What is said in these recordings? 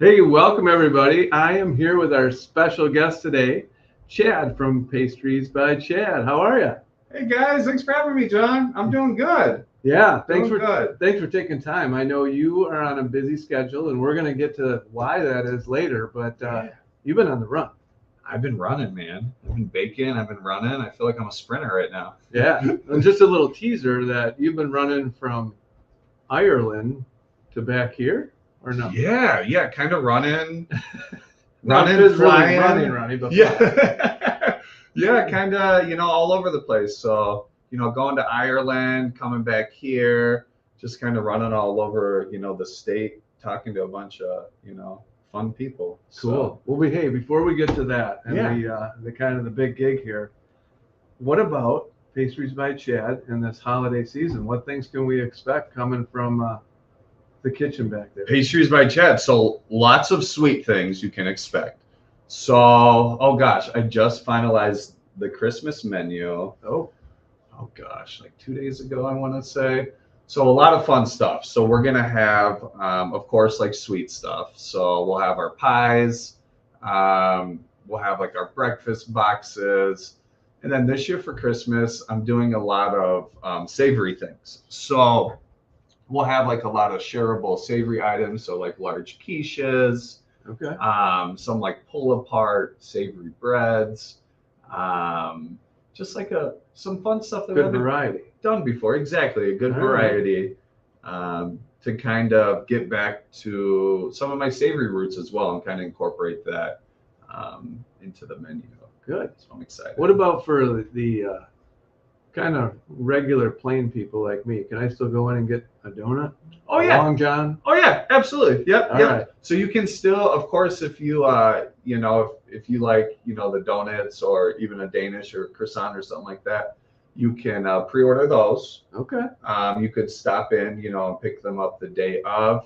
Hey, welcome everybody. I am here with our special guest today, Chad from Pastries by Chad. How are you? Hey guys, thanks for having me, John. I'm doing good. Yeah, Doing good. thanks for taking time. I know you are on a busy schedule, and we're going to get to why that is later. But Yeah. you've been on the run. I've been running, man. I've been baking. I've been running. I feel like I'm a sprinter right now. Yeah, and just a little teaser that you've been running from Ireland to back here, or no? Yeah, kind of running, Not running, just really flying. running, but flying. Yeah, yeah, kind of, all over the place. So, going to Ireland, coming back here, just kind of running all over, the state, talking to a bunch of, fun people. Cool. Well, hey, before we get to that and the kind of the big gig here, what about Pastries by Chad in this holiday season? What things can we expect coming from the kitchen back there? Pastries by Chad. So lots of sweet things you can expect. So, oh gosh, I just finalized the Christmas menu. Oh gosh, like 2 days ago, I want to say. So a lot of fun stuff. So we're gonna have, of course, like sweet stuff. So we'll have our pies. We'll have like our breakfast boxes. And then this year for Christmas, I'm doing a lot of savory things. So we'll have like a lot of shareable savory items. So like large quiches, Okay. some like pull apart savory breads, just like some fun stuff that Good I've variety. done before. Exactly, a good All variety to kind of get back to some of my savory roots as well and kind of incorporate that into the menu. Good. So I'm excited. What about for the kind of regular plain people like me? Can I still go in and get a donut? Oh yeah. Long John? Oh yeah, absolutely. Yep. All yep. right. So you can still, of course, if you if you like, the donuts or even a Danish or croissant or something like that, you can pre-order those. Okay. You could stop in, and pick them up the day of.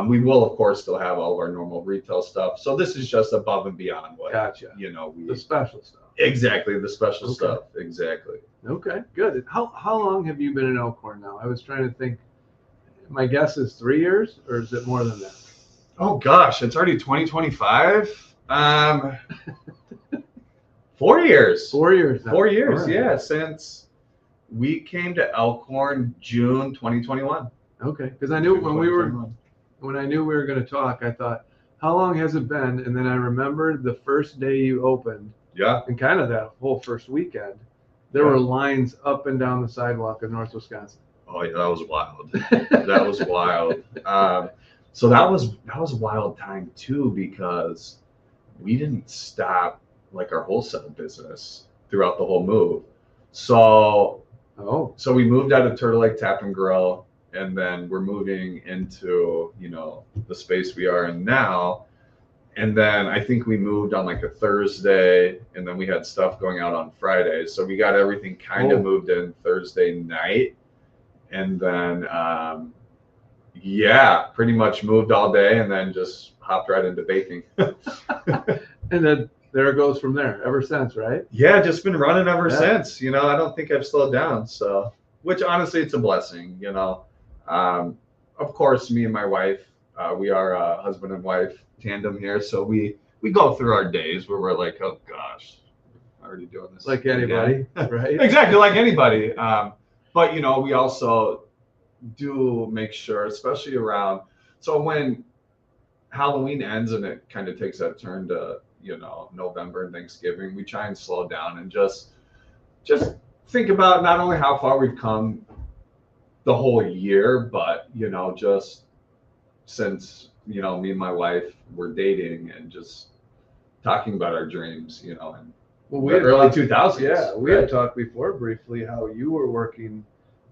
We will, of course, still have all of our normal retail stuff. So this is just above and beyond what, Gotcha. The special stuff. Exactly, the special Okay. stuff. Exactly. Okay, good. How long have you been in Elkhorn now? I was trying to think. My guess is 3 years, or is it more than that? Oh gosh, it's already 2025. 4 years. 4 years now. 4 years, All right. yeah, since we came to Elkhorn June 2021. Okay, because I knew when I knew we were going to talk, I thought, how long has it been? And then I remembered the first day you opened. Yeah. And kind of that whole first weekend, there were lines up and down the sidewalk of North Wisconsin. Oh yeah, that was wild. That was wild. So that was a wild time too, because we didn't stop like our wholesale business throughout the whole move. So we moved out of Turtle Lake Tap and Grill, and then we're moving into the space we are in now. And then I think we moved on like a Thursday, and then we had stuff going out on Friday. So we got everything kind of moved in Thursday night. And then, pretty much moved all day and then just hopped right into baking. And then there it goes from there ever since, right? Yeah, just been running ever since. I don't think I've slowed down. So, which honestly, it's a blessing, Of course, me and my wife, we are a husband and wife tandem here. So we go through our days where we're like, oh gosh, I'm already doing this. Like anybody, right? Exactly, like anybody. But we also do make sure, especially around, so when Halloween ends and it kind of takes that turn to November and Thanksgiving, we try and slow down and just think about not only how far we've come the whole year, but just since me and my wife were dating and just talking about our dreams, and we had early 2000s. Yeah, we had talked before briefly how you were working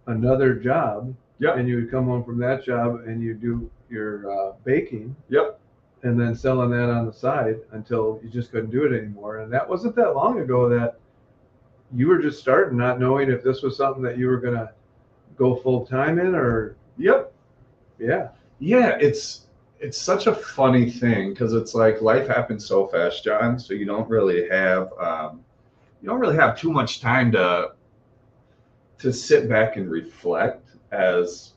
another job. Yep. And you would come home from that job and you do your baking. Yep. And then selling that on the side until you just couldn't do it anymore. And that wasn't that long ago that you were just starting, not knowing if this was something that you were going to go full time in or. Yep. Yeah. Yeah, it's such a funny thing because it's like life happens so fast, John. So you don't really have too much time to sit back and reflect as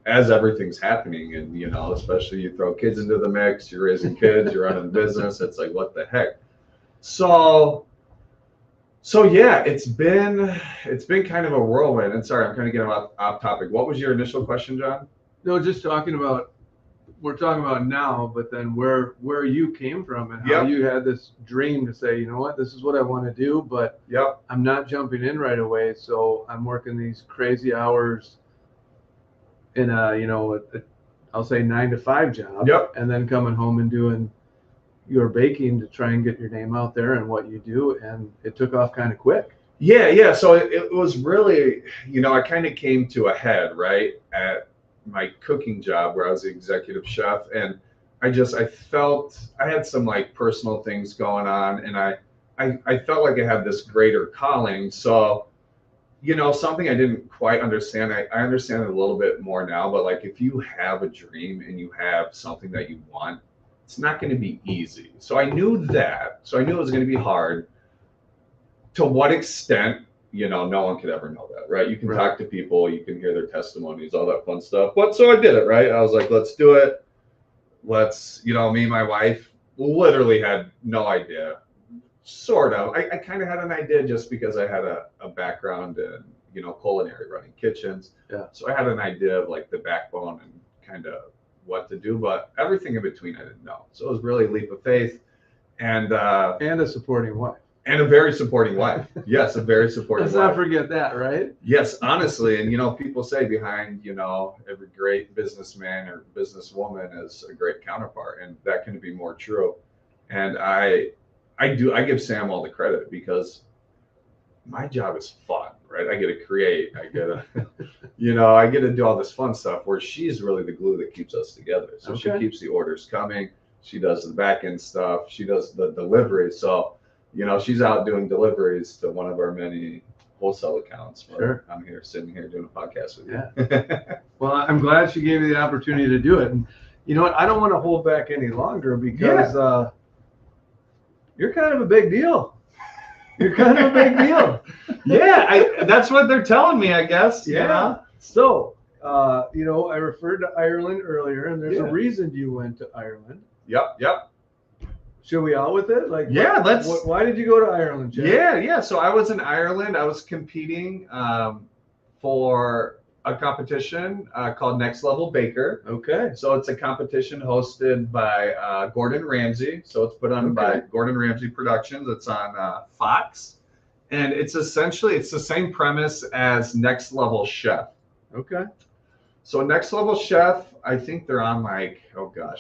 as everything's happening, and especially you throw kids into the mix, you're raising kids, you're running a business, it's like, what the heck? So yeah, it's been kind of a whirlwind. And sorry, I'm kind of getting off topic. What was your initial question, John? No, just we're talking about now, but then where you came from and how you had this dream to say, you know what, this is what I want to do, but I'm not jumping in right away, so I'm working these crazy hours in I'll say 9 to 5 job, and then coming home and doing your baking to try and get your name out there and what you do, and it took off kind of quick. Yeah. So it was really, I kind of came to a head right at my cooking job where I was the executive chef, and I felt I had some like personal things going on, and I felt like I had this greater calling. So something I didn't quite understand, I understand it a little bit more now, but like if you have a dream and you have something that you want, it's not going to be easy. So I knew that. So I knew it was going to be hard. To what extent, no one could ever know that, right? You can talk to people, you can hear their testimonies, all that fun stuff. But so I did it, right? I was like, let's do it. Me and my wife literally had no idea. Sort of. I kind of had an idea just because I had a background in, culinary, running kitchens. Yeah. So I had an idea of like the backbone and kind of what to do, but everything in between I didn't know. So it was really a leap of faith, and a supporting wife. And a very supporting wife. Yes, a very supporting wife. Let's not forget that, right? Yes, honestly. And, people say behind, every great businessman or businesswoman is a great counterpart. And that can be more true. And I give Sam all the credit because my job is fun, right? I get to create. I get to, I get to do all this fun stuff where she's really the glue that keeps us together. So she keeps the orders coming. She does the back end stuff. She does the delivery. So, she's out doing deliveries to one of our many wholesale accounts. I'm here sitting here doing a podcast with you. Yeah. Well, I'm glad she gave you the opportunity to do it. And you know what? I don't want to hold back any longer because you're kind of a big deal. You're kind of a big deal. Yeah, that's what they're telling me, I guess. Yeah. So, I referred to Ireland earlier, and there's a reason you went to Ireland. Yep. Should we out with it? Why did you go to Ireland, Jeff? Yeah. So I was in Ireland. I was competing for a competition called Next Level Baker. Okay. So it's a competition hosted by Gordon Ramsay. So it's put on by Gordon Ramsay Productions. It's on Fox, and it's the same premise as Next Level Chef. Okay. So Next Level Chef, I think they're on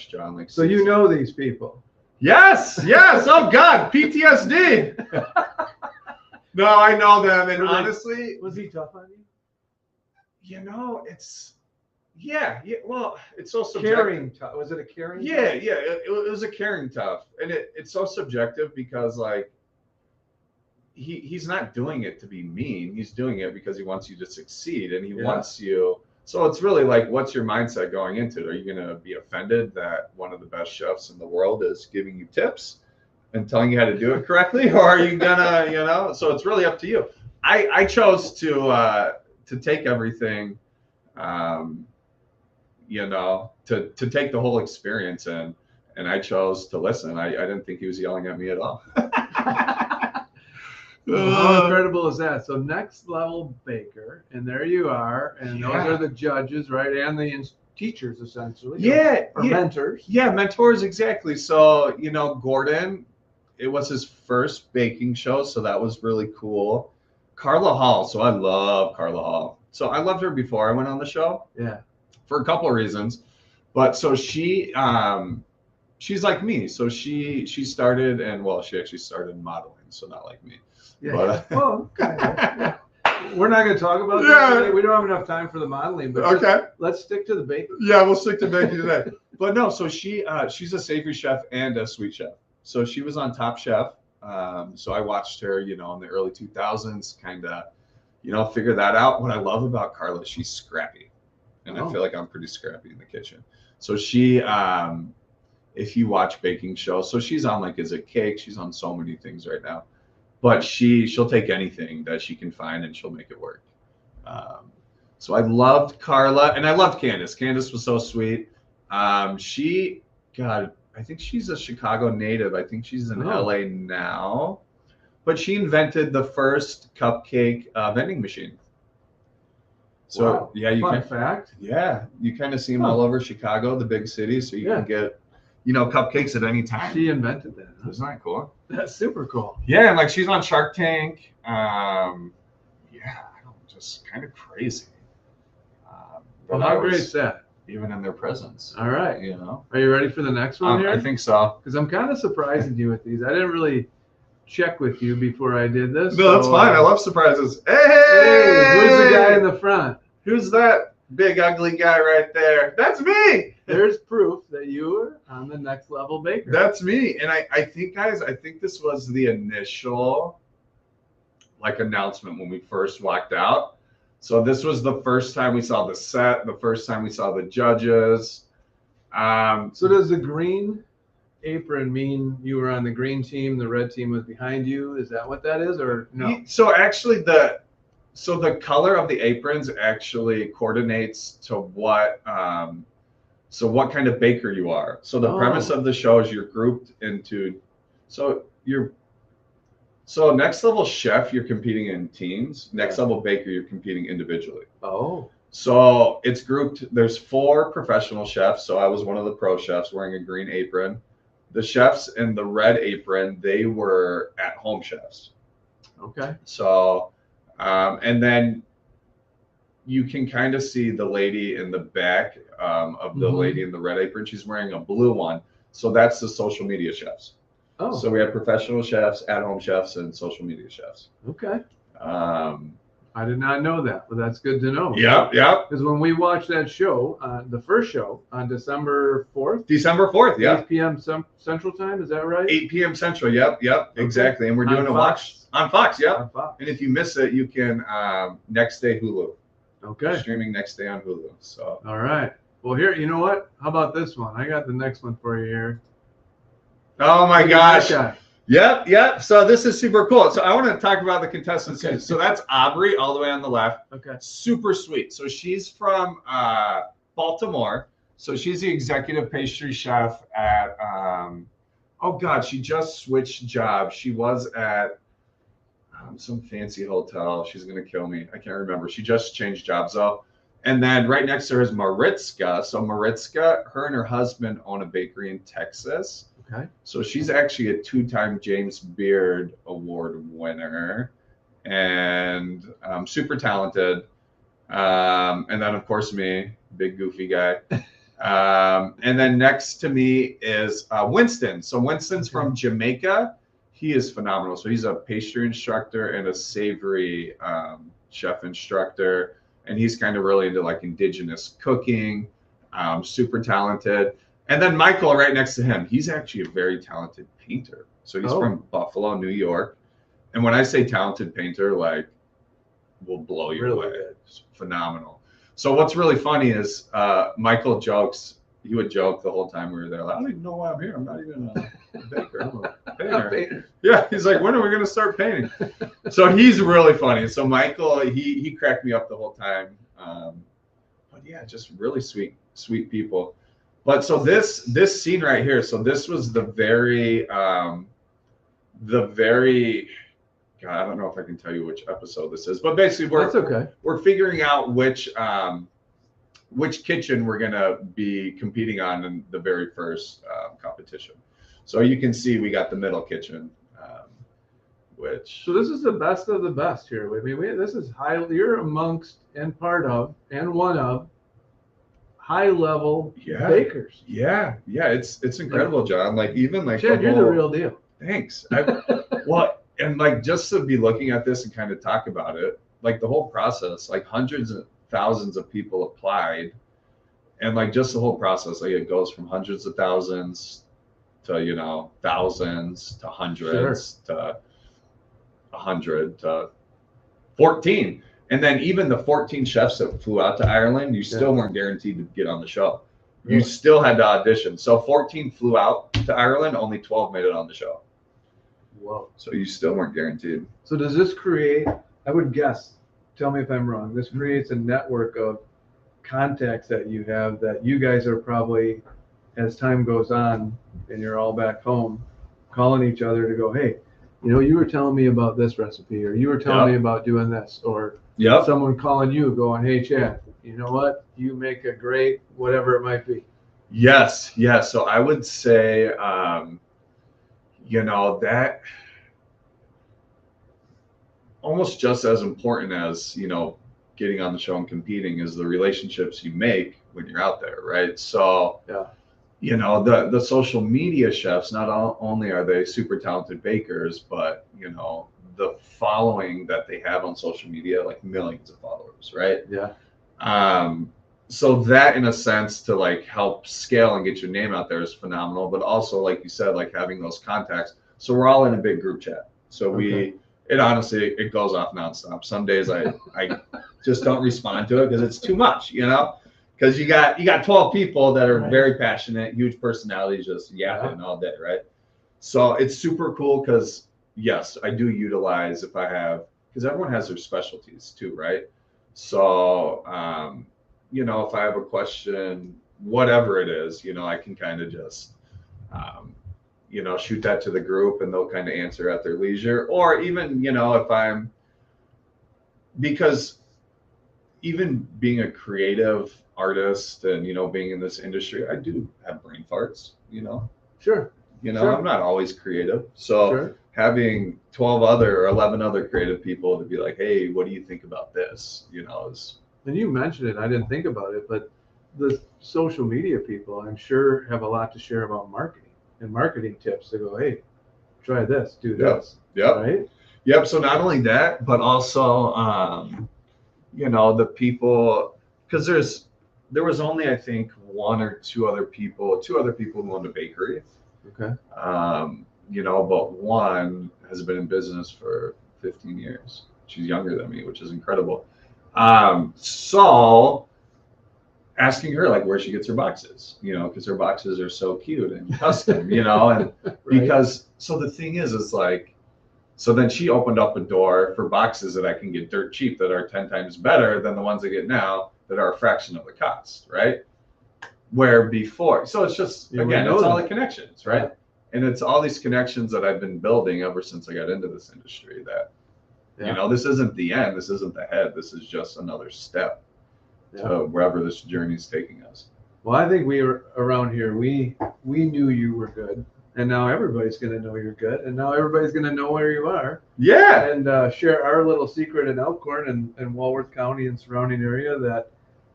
John, So you know these people. Yes. Oh God, PTSD. No, I know them, and honestly, was he tough on you? It's well, it's so subjective. Caring tough. Was it a caring? Yeah. It was a caring tough, and it's so subjective because like he's not doing it to be mean. He's doing it because he wants you to succeed, and he wants you. So it's really like, what's your mindset going into it? Are you going to be offended that one of the best chefs in the world is giving you tips and telling you how to do it correctly? Or are you going to, so it's really up to you. I chose to take everything, to take the whole experience in, and I chose to listen. I didn't think he was yelling at me at all. How incredible is that? So Next Level Baker, and there you are, and those are the judges, right? And the teachers, essentially. Or mentors. Yeah, mentors, exactly. So, Gordon, it was his first baking show, so that was really cool. Carla Hall, so I love Carla Hall. So I loved her before I went on the show. Yeah. For a couple of reasons. But so she's like me. So she started, and she actually started modeling, so not like me. Yeah. But, we're not going to talk about that today. We don't have enough time for the modeling, but let's stick to the baking. Yeah, we'll stick to baking today. But no, so she's a savory chef and a sweet chef. So she was on Top Chef. So I watched her, in the early 2000s, kind of, figure that out. What I love about Carla, she's scrappy. And I feel like I'm pretty scrappy in the kitchen. So she, if you watch baking shows, so she's on like Is It Cake? She's on so many things right now. But she'll take anything that she can find and she'll make it work. So I loved Carla, and I loved Candace. Candace was so sweet. God, I think she's a Chicago native. I think she's in LA now. But she invented the first cupcake vending machine. So yeah, you Fun fact. Yeah, you kind of see them all over Chicago, the big cities, so you can get, cupcakes at any time. She invented that. Huh? Isn't that cool? That's super cool. Yeah, and like she's on Shark Tank. Just kind of crazy. Well, how great is that? Even in their presence. All right. Are you ready for the next one here? I think so. Because I'm kind of surprising you with these. I didn't really check with you before I did this. No, that's fine. I love surprises. Hey, who's the guy in the front? Who's that big ugly guy right there? That's me. There's proof that you were on the Next Level Baker. That's me. And I think, guys, this was the initial announcement when we first walked out. So this was the first time we saw the set, the first time we saw the judges. So does the green apron mean you were on the green team, the red team was behind you? Is that what that is, or no? So actually the color of the aprons actually coordinates to what kind of baker you are. So the premise of the show is you're grouped into, so next level chef, you're competing in teams. Next level baker, you're competing individually. So it's grouped. There's 4 professional chefs. So I was one of the pro chefs wearing a green apron. The chefs in the red apron, they were at-home chefs. Okay. So, and then you can kind of see the lady in the back of the lady in the red apron. She's wearing a blue one. So that's the social media chefs. So we have professional chefs, at-home chefs, and social media chefs. Okay. I did not know that, but that's good to know. Yeah. Because when we watched that show, the first show on December 4th. December 4th, yeah. 8 p.m. Central Time, is that right? 8 p.m. Central, yep, exactly. And we're doing a watch on Fox, yep. And if you miss it, you can next day Hulu. Okay. Streaming next day on Hulu. So. All right. Well, here, you know what? How about this one? I got the next one for you here. Oh my gosh. Yep. So this is super cool. So I want to talk about the contestants. Okay. So that's Aubrey all the way on the left. Okay. Super sweet. So she's from Baltimore. So she's the executive pastry chef at, she just switched jobs. She was at some fancy hotel. She's going to kill me. I can't remember. She just changed jobs though. And then right next to her is Maritzka. So Maritzka, her and her husband own a bakery in Texas. Okay. So she's actually a 2-time James Beard Award winner and super talented. And then, of course, me, big goofy guy. And then next to me is Winston. So Winston's from Jamaica. He is phenomenal. So he's a pastry instructor and a savory chef instructor. And he's kind of really into indigenous cooking, super talented. And then Michael right next to him, he's actually a very talented painter. So he's from Buffalo, New York. And when I say talented painter, will blow you away. It's phenomenal. So what's really funny is Michael jokes, he would joke the whole time we were there. I don't even know why I'm here. I'm not even a baker. I'm a painter. Yeah, he's like, when are we going to start painting? So he's really funny. So Michael, he cracked me up the whole time. But yeah, just really sweet people. But so this scene right here, so this was the very, God, I don't know if I can tell you which episode this is, but basically we're figuring out which kitchen we're gonna be competing on in the very first competition. So you can see we got the middle kitchen, which. So this is the best of the best here. I mean, this is you're amongst and part of and one of high-level bakers. Yeah, it's incredible, John. Chad, you're the real deal. Thanks. And just to be looking at this and kind of talk about it, the whole process, hundreds of thousands of people applied, and just the whole process, it goes from hundreds of thousands to thousands to hundreds to 100 to 14. And then even the 14 chefs that flew out to Ireland, you still weren't guaranteed to get on the show. You still had to audition. So 14 flew out to Ireland, only 12 made it on the show. Whoa. So you still weren't guaranteed. So does this create, I would guess, tell me if I'm wrong, this creates a network of contacts that you have that you guys are probably, as time goes on and you're all back home, calling each other to go, hey, you were telling me about this recipe, or you were telling me about doing this, or someone calling you going, hey, Chad, you know what? You make a great whatever it might be. Yes. So I would say, that almost just as important as, getting on the show and competing is the relationships you make when you're out there, right? So, the social media chefs, not only are they super talented bakers, but, the following that they have on social media, like millions of followers, right? Yeah. So that, in a sense, to like help scale and get your name out there is phenomenal, but also, like you said, like having those contacts. So we're all in a big group chat. So it honestly, it goes off nonstop. Some days I just don't respond to it because it's too much, because you got 12 people that are very passionate, huge personalities, just yapping all day, right? So it's super cool because, yes, I do utilize because everyone has their specialties too, right? So, if I have a question, whatever it is, I can kind of just, shoot that to the group and they'll kind of answer at their leisure. Or even, because even being a creative artist and, being in this industry, I do have brain farts, Sure. I'm not always creative. So having 12 or 11 other creative people to be like, hey, what do you think about this? Is. And you mentioned it, I didn't think about it, but the social media people, I'm sure, have a lot to share about marketing and marketing tips. They go, hey, try this, do this. Yep. Right? Yep. So not only that, but also, the people, because there was only, I think, two other people who owned a bakery. Okay. But one has been in business for 15 years. She's younger than me, which is incredible. So asking her like where she gets her boxes, because her boxes are so cute and custom, and because, so the thing is like, so then she opened up a door for boxes that I can get dirt cheap that are 10 times better than the ones I get now that are a fraction of the cost, right? Where before, so it's just, again, it's all the connections, right? Yeah. And it's all these connections that I've been building ever since I got into this industry that, this isn't the end, this isn't the head, this is just another step to wherever this journey is taking us. Well, I think we were around here, we knew you were good, and now everybody's going to know you're good, and now everybody's going to know where you are. Yeah. And share our little secret in Elkhorn and Walworth County and surrounding area that,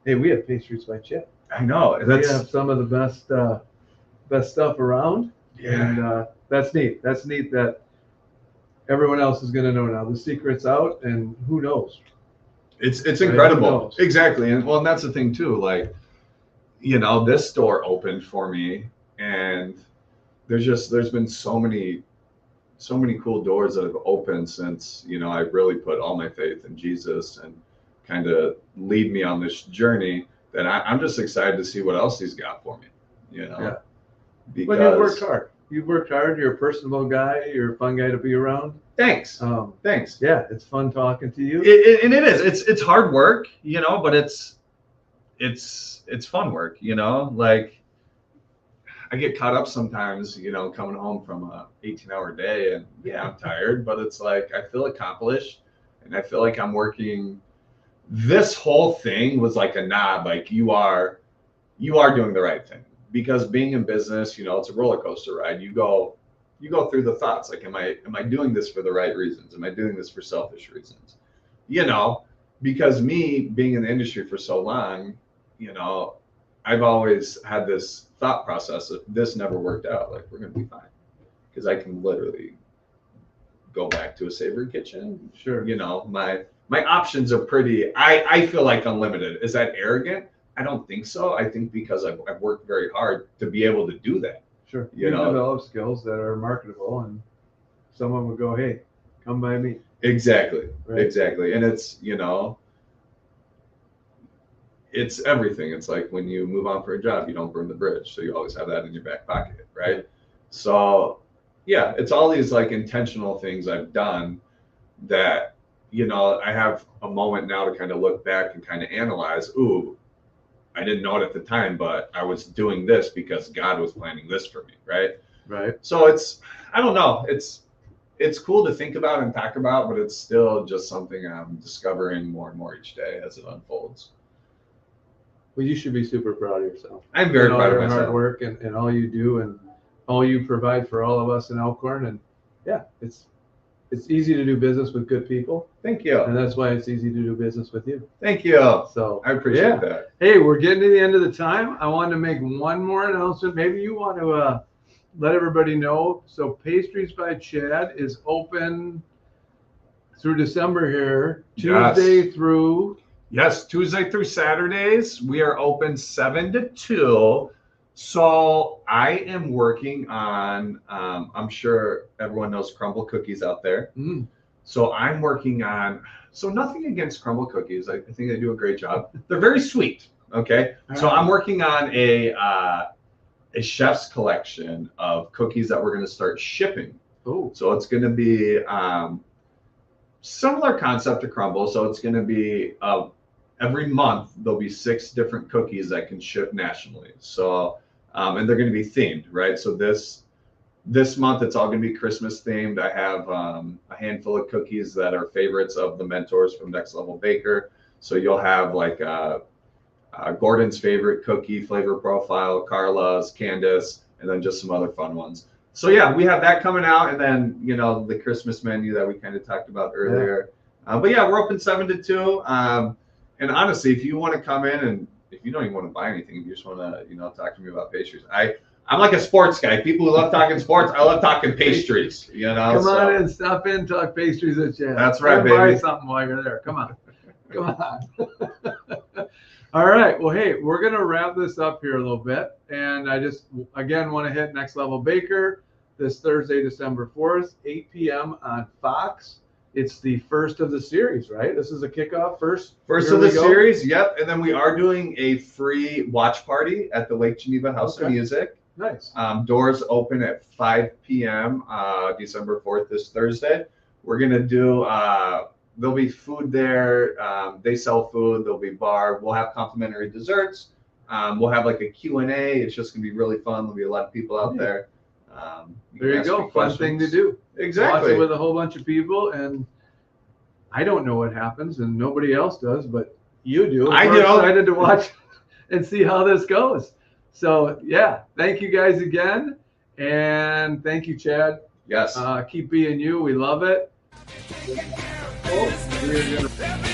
hey, we have Pastries by Chip. I know. We have some of the best stuff around. Yeah. And that's neat. That's neat that everyone else is going to know now. The secret's out, and who knows? It's incredible. Exactly. And well, and that's the thing too. Like, this store opened for me, and there's been so many cool doors that have opened since, I've really put all my faith in Jesus and kind of lead me on this journey, that I'm just excited to see what else he's got for me, Yeah. Because well, you've worked hard. You've worked hard. You're a personable guy. You're a fun guy to be around. Thanks. Thanks. Yeah, it's fun talking to you. And it is. It's hard work, but it's fun work, like I get caught up sometimes, coming home from a 18-hour day, and I'm tired, but it's like I feel accomplished and I feel like I'm working. This whole thing was like a nod, like you are doing the right thing, because being in business, it's a roller coaster ride. You go through the thoughts like, am I doing this for the right reasons? Am I doing this for selfish reasons? Because me being in the industry for so long, I've always had this thought process that this never worked out. Like, we're going to be fine, because I can literally go back to a savory kitchen. Sure. My options are pretty, I feel like unlimited. Is that arrogant? I don't think so. I think because I've worked very hard to be able to do that. Sure. You develop skills that are marketable, and someone would go, hey, come by me. Exactly. Right. Exactly. And it's, it's everything. It's like when you move on for a job, you don't burn the bridge. So you always have that in your back pocket. Right. So yeah, it's all these like intentional things I've done that I have a moment now to kind of look back and kind of analyze, ooh, I didn't know it at the time, but I was doing this because God was planning this for me, right? Right. So I don't know, it's cool to think about and talk about, but it's still just something I'm discovering more and more each day as it unfolds. Well, you should be super proud of yourself. I'm very proud of myself. Hard work and all you do and all you provide for all of us in Elkhorn. And yeah, it's easy to do business with good people. Thank you. And that's why it's easy to do business with you. Thank you. So I appreciate that. Hey, we're getting to the end of the time. I wanted to make one more announcement. Maybe you want to let everybody know. So Pastries by Chad is open through December here, Tuesday through. Yes, Tuesday through Saturdays. We are open 7 to 2. So I am working on, I'm sure everyone knows crumble cookies out there. So I'm working on, so nothing against crumble cookies. I think they do a great job. They're very sweet. Okay. So I'm working on a chef's collection of cookies that we're going to start shipping. Oh. So it's going to be similar concept to crumble. So it's going to be every month there'll be 6 different cookies that can ship nationally. So and they're going to be themed, right? So this month it's all going to be Christmas themed. I have a handful of cookies that are favorites of the mentors from Next Level Baker. So you'll have like Gordon's favorite cookie flavor profile, Carla's, Candace, and then just some other fun ones. So yeah, we have that coming out, and then the Christmas menu that we kind of talked about earlier. But yeah, we're open 7 to 2. And honestly, if you want to come in and if you don't even want to buy anything, if you just want to talk to me about pastries, I'm like a sports guy. People who love talking sports, I love talking pastries. Come on in, stop in, talk pastries at Chad. That's right, baby. Buy something while you're there. Come on, come on. All right. Well, hey, we're gonna wrap this up here a little bit, and I just again want to hit Next Level Baker this Thursday, December 4th, 8 p.m. on Fox. It's the first of the series, right? This is a kickoff first. First of the series, yep. And then we are doing a free watch party at the Lake Geneva House of Music. Nice. Doors open at 5 p.m. December 4th, this Thursday. We're gonna do. There'll be food there. They sell food. There'll be bar. We'll have complimentary desserts. We'll have like a Q&A. It's just gonna be really fun. There'll be a lot of people out there. There you go. Fun thing to do. Exactly. Watch it with a whole bunch of people, and I don't know what happens, and nobody else does, but you do. I do. We're excited to watch and see how this goes. So yeah, thank you guys again, and thank you, Chad. Yes. Keep being you. We love it. Oh,